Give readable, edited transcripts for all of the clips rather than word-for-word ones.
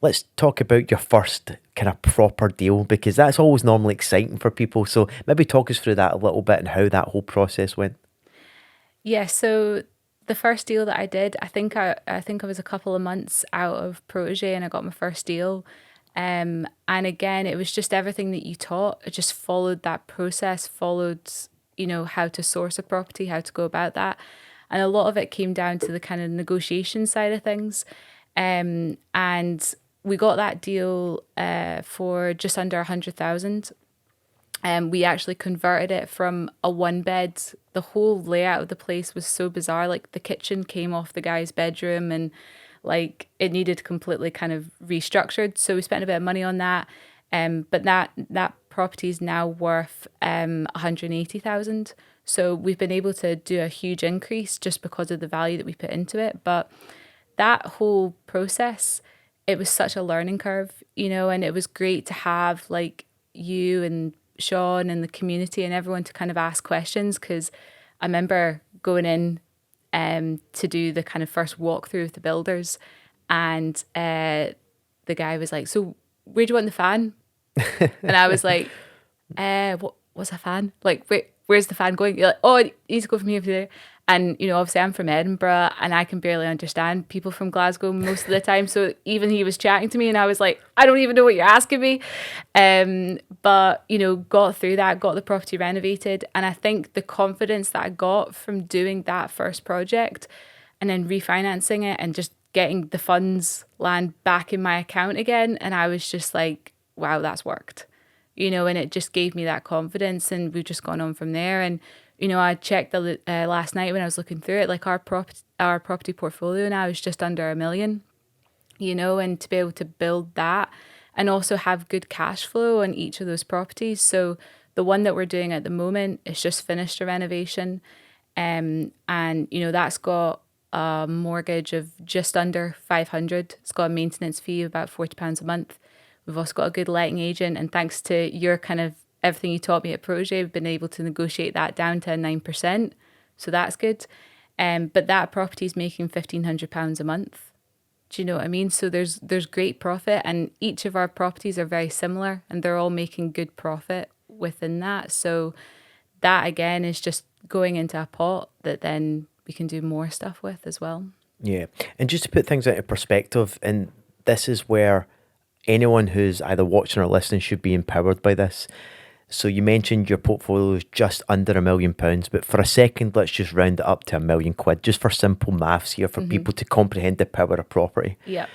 Let's talk about your first kind of proper deal because that's always normally exciting for people. So maybe talk us through that a little bit and how that whole process went. Yeah, so the first deal that I did, I think I was a couple of months out of Protege and I got my first deal. And again, it was just everything that you taught. I just followed that process, followed, how to source a property, how to go about that. And a lot of it came down to the kind of negotiation side of things. And we got that deal for just under 100,000. We actually converted it from a one bed. The whole layout of the place was so bizarre. Like the kitchen came off the guy's bedroom and like it needed completely kind of restructured. So we spent a bit of money on that. But that property is now worth 180,000. So we've been able to do a huge increase just because of the value that we put into it. But that whole process, it was such a learning curve, and it was great to have like you and Sean and the community and everyone to kind of ask questions because I remember going in to do the kind of first walkthrough of the builders and the guy was like, "So where do you want the fan?" And I was like, what's a fan? Like, where's the fan going? You're like, oh, it needs to go from here to there. And, obviously I'm from Edinburgh and I can barely understand people from Glasgow most of the time. So even he was chatting to me and I was like, I don't even know what you're asking me. But, got through that, got the property renovated. And I think the confidence that I got from doing that first project and then refinancing it and just getting the funds land back in my account again. And I was just like, wow, that's worked, and it just gave me that confidence and we've just gone on from there. And, I checked the last night when I was looking through it, like our property portfolio now is just under 1 million, and to be able to build that and also have good cash flow on each of those properties. So the one that we're doing at the moment is just finished a renovation. And, that's got a mortgage of just under 500. It's got a maintenance fee of about £40 a month. We've also got a good letting agent, and thanks to your kind of everything you taught me at Protege, we've been able to negotiate that down to 9%. So that's good. But that property is making £1,500 a month. Do you know what I mean? So there's great profit, and each of our properties are very similar, and they're all making good profit within that. So that again is just going into a pot that then we can do more stuff with as well. Yeah. And just to put things into perspective, and this is where anyone who's either watching or listening should be empowered by this. So you mentioned your portfolio is just under £1 million, but for a second, let's just round it up to £1 million, just for simple maths here, for Hmm. people to comprehend the power of property. Yeah.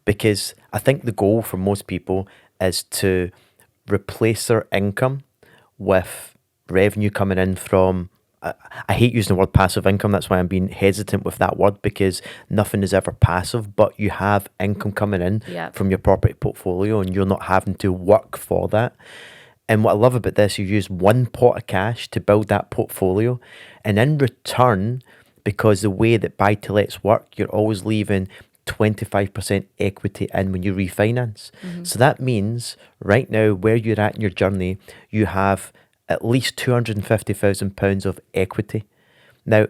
Because I think the goal for most people is to replace their income with revenue coming in from. I hate using the word passive income. That's why I'm being hesitant with that word because nothing is ever passive, but you have income coming in Yeah. from your property portfolio and you're not having to work for that. And what I love about this, you use one pot of cash to build that portfolio. And in return, because the way that buy to lets work, you're always leaving 25% equity in when you refinance. Hmm. So that means right now, where you're at in your journey, you have at least £250,000 of equity. Now,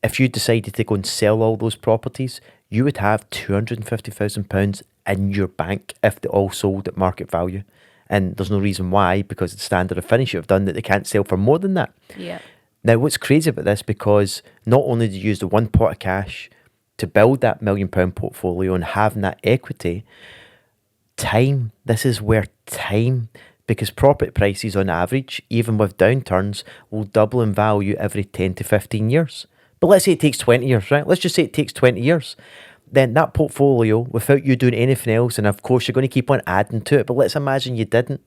if you decided to go and sell all those properties, you would have £250,000 in your bank if they all sold at market value. And there's no reason why, because the standard of finish you've done, that they can't sell for more than that. Yeah. Now, what's crazy about this, because not only did you use the one pot of cash to build that £1 million portfolio and having that equity, time, this is where time, because property prices on average, even with downturns, will double in value every 10 to 15 years. But let's say it takes 20 years, right? Let's just say it takes 20 years. Then that portfolio, without you doing anything else, and of course you're going to keep on adding to it, but let's imagine you didn't,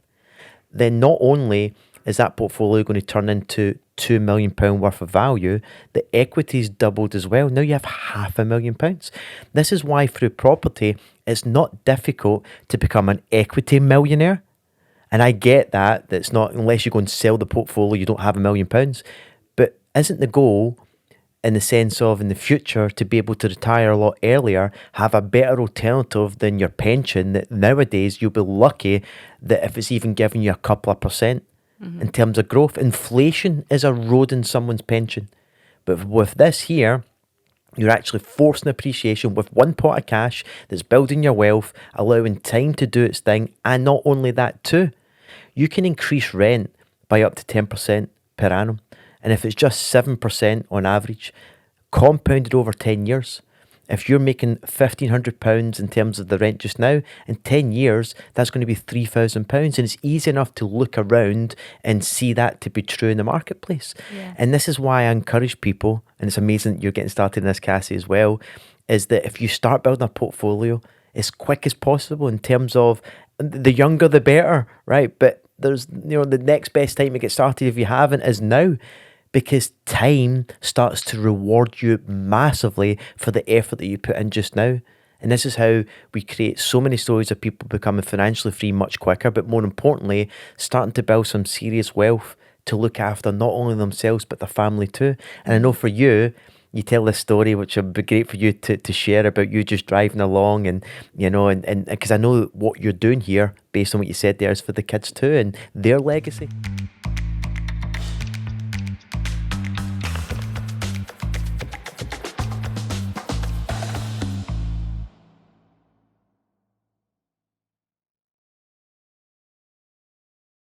then not only is that portfolio going to turn into £2 million worth of value, the equity's doubled as well. Now you have £500,000. This is why through property, it's not difficult to become an equity millionaire. And I get that it's not, unless you go and sell the portfolio, you don't have £1 million. But isn't the goal, in the sense of in the future, to be able to retire a lot earlier, have a better alternative than your pension? That nowadays you'll be lucky that if it's even giving you a couple of percent Hmm. in terms of growth. Inflation is eroding someone's pension. But with this here, You're actually forcing appreciation with one pot of cash that's building your wealth, allowing time to do its thing. And not only that, too, you can increase rent by up to 10% per annum. And if it's just 7% on average, compounded over 10 years, if you're making £1,500 in terms of the rent just now, in 10 years, that's going to be £3,000. And it's easy enough to look around and see that to be true in the marketplace. Yeah. And this is why I encourage people, and it's amazing that you're getting started in this, Cassie, as well, is that if you start building a portfolio as quick as possible in terms of the younger the better, right? But there's, the next best time to get started if you haven't is now, because time starts to reward you massively for the effort that you put in just now. And this is how we create so many stories of people becoming financially free much quicker, but more importantly, starting to build some serious wealth to look after not only themselves, but their family too. And I know for you, you tell this story, which would be great for you to share, about you just driving along and because I know what you're doing here, based on what you said there, is for the kids too and their legacy.